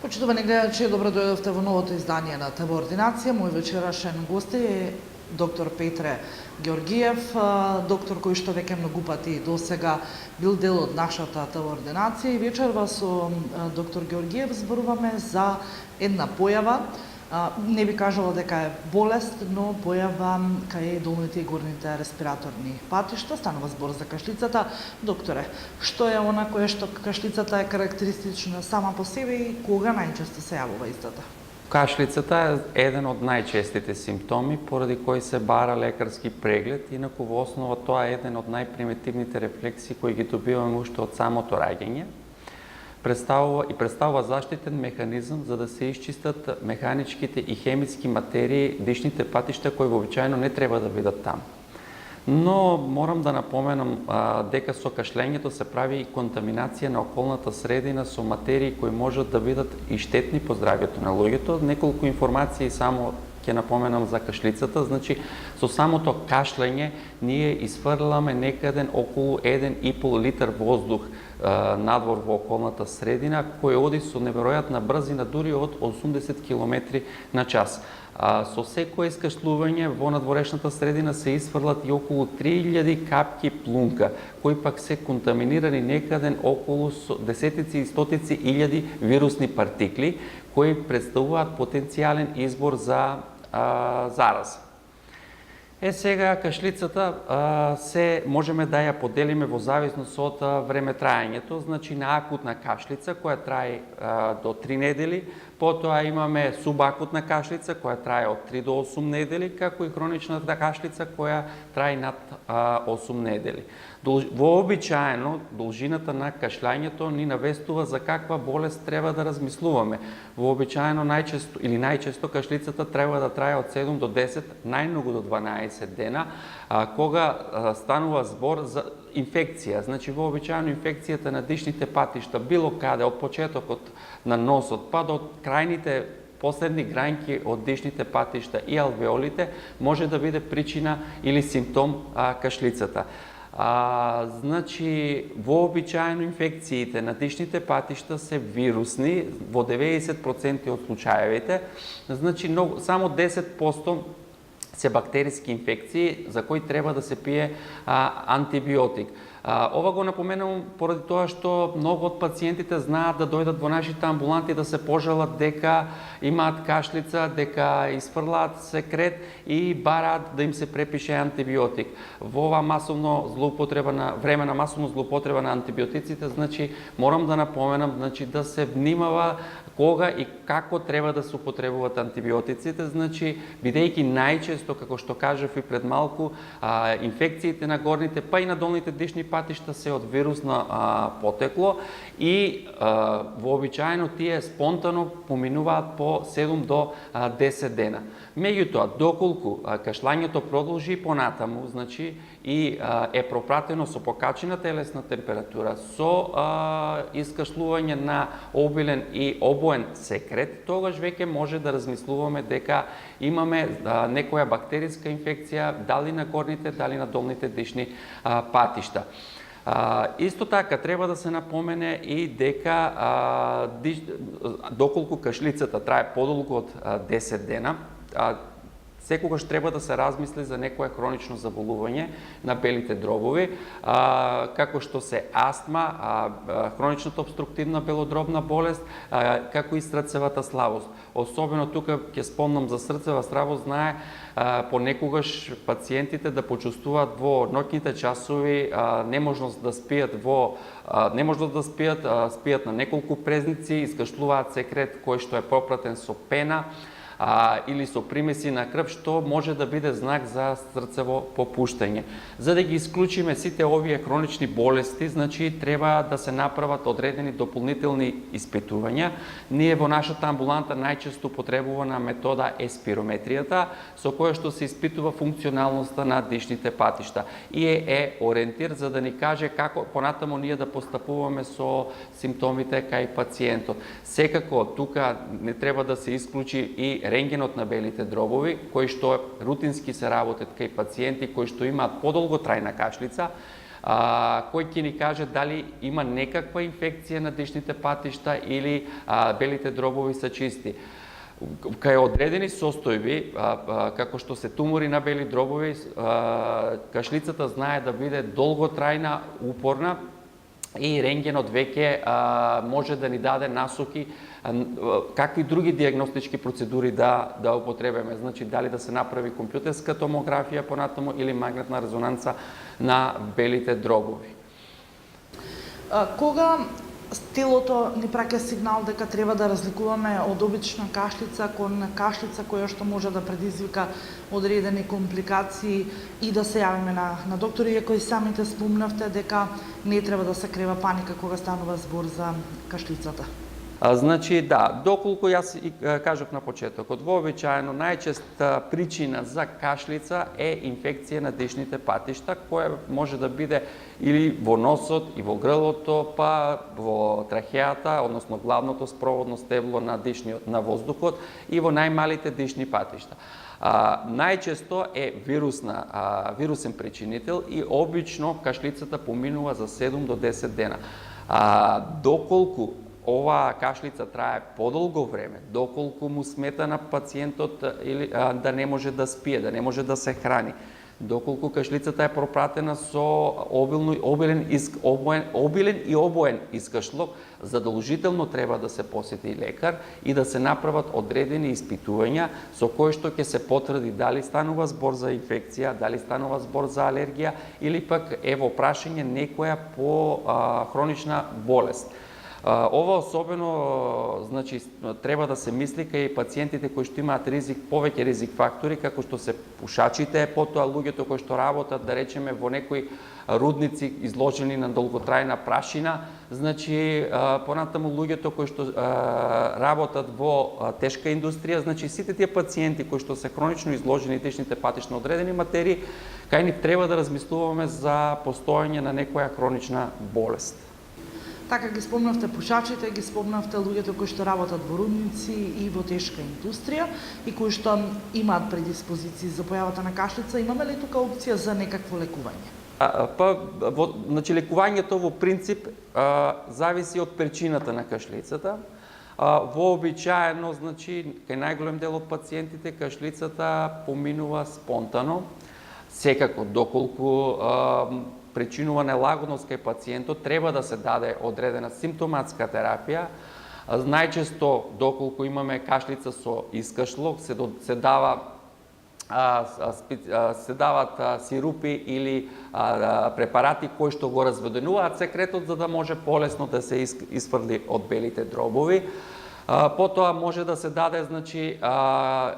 Почитувани гледачи, добро дојдовте во новото издание на ТВ Ординација. Мој вечерашен гост е доктор Петре Георгиев, доктор кој што веќе многу пати досега бил дел од нашата ТВ Ординација. И вечерва со доктор Георгиев зборуваме за една појава. Не би кажала дека е болест, но појава кај долните и горните респираторни патишта. Станува збор за кашлицата. Докторе, што е она кое што кашлицата е карактеристична сама по себе и кога најчесто се јавува истата? Кашлицата е еден од најчестите симптоми, поради кои се бара лекарски преглед, инаку во основа тоа е еден од најпримитивните рефлекси кои ги добиваме уште од самото раѓање. Представува заштитен механизам за да се исчистат механичките и хемиски материи, дишните патишта кои вообичаено не треба да бидат таму. Но морам да напоменам дека со кашлењето се прави и контаминација на околната средина со материи кои можат да бидат и штетни по здравјето на луѓето. Неколку информации само ќе напоменам за кашлицата. Значи, со самото кашлење ние изфрламе некаден околу 1,5 литар воздух надвор во околната средина, кој оди со неверојатна брзина, дури од 80 км на час. Со секое искашлување во надворешната средина се изфрлат и околу 3000 капки плунка, кои пак се контаминирани некаден околу десетици и стотици илјади вирусни партикли, кои представуваат потенцијален избор за зараза. Сега кашлицата се можеме да ја поделиме во зависност од времетраењето, значи на акутна кашлица која трае до 3 недели, потоа имаме субакутна кашлица која трае од 3 до 8 недели, како и хроничната кашлица која трае над 8 недели. Вообичаено, должината на кашлањето ни навестува за каква болест треба да размислуваме. Вообичаено најчесто кашлицата треба да трае од 7 до 10, најмногу до 12 дена, кога станува збор за инфекција. Значи, вообичаено инфекцијата на дишните патишта, било каде, од почетокот на носот, па до крајните последни грањки од дишните патишта и алвеолите, може да биде причина или симптом кашлицата. Значи, вообичаено инфекциите на дишните патишта се вирусни во 90% од случаевите. Значи, само 10% се бактериски инфекции за кои треба да се пие антибиотик. Ова го напоменувам поради тоа што многу од пациентите знаат да дојдат во нашите амбуланти да се пожалат дека имаат кашлица, дека изфрлаат секрет и бараат да им се препише антибиотик. Во ова време на масовно злоупотреба на антибиотиците, значи морам да напоменам да се внимава кога и како треба да се употребуваат антибиотиците, значи бидејќи најчесто, како што кажав и пред малку, инфекциите на горните па и на долните дишни патишта се од вирусно потекло и вообичаено тие спонтано поминуваат по 7 до 10 дена. Меѓутоа, доколку кашлањето продолжи понатаму, значи и е пропратено со покачена телесна температура, со искашлување на обилен и обоен секрет, тогаш веќе може да размислуваме дека имаме некоја бактериска инфекција, дали на горните, дали на долните дишни патишта. Исто така, треба да се напомене и дека доколку кашлицата трае подолго од 10 дена, секогаш треба да се размисли за некое хронично заболување на белите дробови, како што се астма, хроничната обструктивна белодробна болест, како и срцевата слабост. Особено тука ќе спомнам за срцева слабост, знае понекогаш пациентите да почувствуваат во ноќните часови неможност да спијат, спијат на неколку презници, искашлуваат секрет кој што е пропратен со пена, или со примеси на крв, што може да биде знак за срцево попуштање. За да ги исклучиме сите овие хронични болести, значи треба да се направат одредени дополнителни испитувања. Ние во нашата амбуланта најчесто употребувана метода е спирометријата, со која што се испитува функционалноста на дишните патишта и е ориентир за да ни каже како понатаму ние да постапуваме со симптомите кај пациентот. Секако тука не треба да се исклучи и рентгенот на белите дробови, кои што рутински се работат кај пациенти кои што имаат подолготрајна кашлица, кој ќе ни каже дали има некаква инфекција на дишните патишта или белите дробови се чисти. Кај одредени состојби, како што се тумори на бели дробови, кашлицата знае да биде долготрајна, упорна и рентгенот веќе може да ни даде насоки какви други диагностички процедури да употребиме. Значи, дали да се направи компјутерска томографија понатаму или магнетна резонанца на белите дробови. Кога телото ни праќа сигнал дека треба да разликуваме од обична кашлица кон кашлица која што може да предизвика одредени компликации и да се јавиме на доктори, иако и самите спомнавте дека не треба да се крева паника кога станува збор за кашлицата. Значи, да, доколку јас и кажав на почетокот, вообичаено најчеста причина за кашлица е инфекција на дишните патишта, која може да биде или во носот, и во грлото, па во трахеата, односно главното спроводно стебло на воздухот и во најмалите дишни патишта. Најчесто е вирусен причинител и обично кашлицата поминува за 7 до 10 дена. Доколку оваа кашлица трае подолго време, доколку му смета на пациентот или да не може да спие, да не може да се храни, доколку кашлицата е пропратена со обилен и обоен искашлок, задолжително треба да се посети лекар и да се направат одредени испитувања со кои што ќе се потврди дали станува збор за инфекција, дали станува збор за алергија или пак е во прашање некоја по хронична болест. Ова особено, значи, треба да се мисли кај пациентите кои што имаат повеќе ризик фактори, како што се пушачите, потоа луѓето кои што работат, да речеме, во некои рудници изложени на долготрајна прашина, значи, понатаму луѓето кои што работат во тешка индустрија, значи, сите тие пациенти кои што се хронично изложени дишните патишни одредени материи, кај нив треба да размислуваме за постоење на некоја хронична болест. Така ги спомнавте пушачите, ги спомнавте луѓето кои што работат во рудници и во тешка индустрија и кои што имаат предиспозиции за појавата на кашлица. Имаме ли тука опција за некакво лекување? Значи, лекувањето во принцип зависи од причината на кашлицата. Вообичаено, значи, кај најголем дел од пациентите кашлицата поминува спонтано. Секако, доколку причинува нелагодност кај пациентот, треба да се даде одредена симптоматска терапија. Најчесто, доколку имаме кашлица со искашлок, се дават сирупи или препарати кои што го разведенуваат секретот за да може полесно да се isfрли од белите дробови. Потоа може да се даде, значи,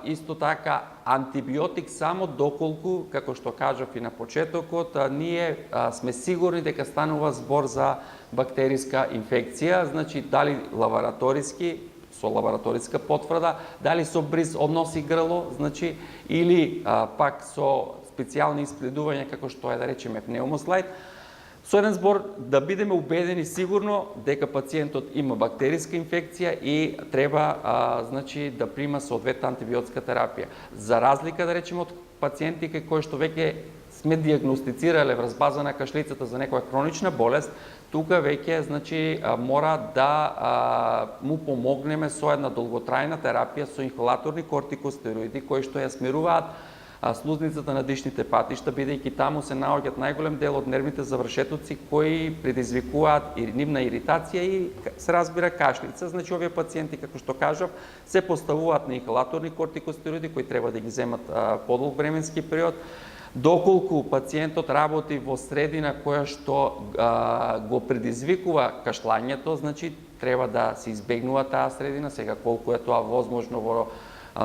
исто така антибиотик само доколку, како што кажав и на почетокот, ние сме сигурни дека станува збор за бактериска инфекција, значи дали лабораториски, со лабораториска потврда, дали со бриз од нос и грло, значи, или пак со специјални испредувања како што е, да речеме, пнеумослајд, со еден збор да бидеме убедени сигурно дека пациентот има бактериска инфекција и треба значи да прима соодветна антибиотска терапија. За разлика, да речеме, од пациенти кои што веќе сме диагностицирале врз база на кашлицата за некоја хронична болест, тука веќе, значи, мора да му помогнеме со една долготрајна терапија со инхалаторни кортикостероиди кои што ја смируваат слузницата на дишните патишта, бидејќи таму се наоѓаат најголем дел од нервните завршетоци кои предизвикуваат и нивна иритација и се разбира кашлица. Значи, овие пациенти, како што кажав, се поставуваат на инхалаторни кортикостероиди кои треба да ги земат подолг временски период. Доколку пациентот работи во средина која што го предизвикува кашлањето, значи треба да се избегнува таа средина. Сега колку е тоа возможно во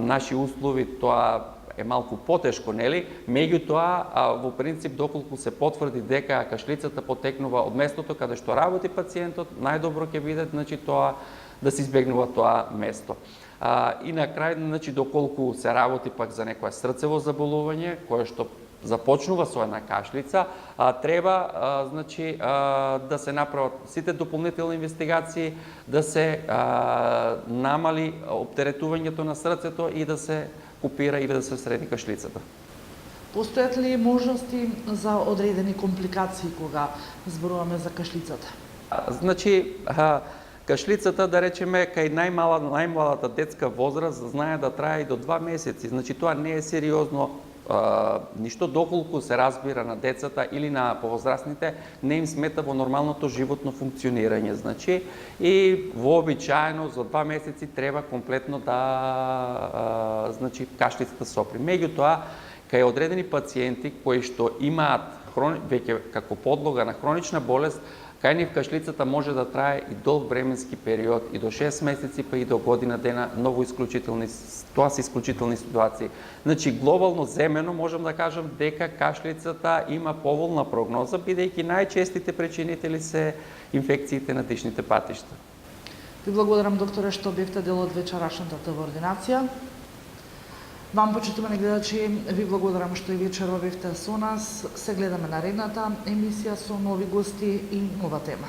наши услови, тоа е малку потешко, нели? Меѓутоа, во принцип, доколку се потврди дека кашлицата потекнува од местото каде што работи пациентот, најдобро ќе биде, значи, тоа да се избегнува тоа место. И на крај, значи, доколку се работи пак за некоја срцево заболување, кое што започнува со една кашлица, треба, значи, да се направат сите дополнителни инвестигации, да се намали оптеретувањето на срцето и да се купира или да се среди кашлицата. Постојат ли можности за одредени компликации кога зборуваме за кашлицата? Значи, кашлицата, да речеме, кај најмладата детска возраст, знае да трае и до 2 месеци. Значи, тоа не е сериозно ништо, доколку се разбира на децата или на повозрастните, не им смета во нормалното животно функционирање. Значи, и вообичаено за 2 месеци треба комплетно да кашлицата сопри. Меѓутоа, кај одредени пациенти кои што имаат веќе како подлога на хронична болест, кај нив кашлицата може да трае и долг временски период, и до 6 месеци, па и до година дена, тоа се исклучителни ситуации. Значи, глобално земено можам да кажам дека кашлицата има поволна прогноза, бидејќи најчестите причинители се инфекциите на дишните патишта. Ви благодарам, докторе, што бевте дел од вечерашната ТВ ординација. Вам, почитувани гледачи, ви благодарам што и вечерва бевте со нас. Се гледаме наредната емисија со нови гости и нова тема.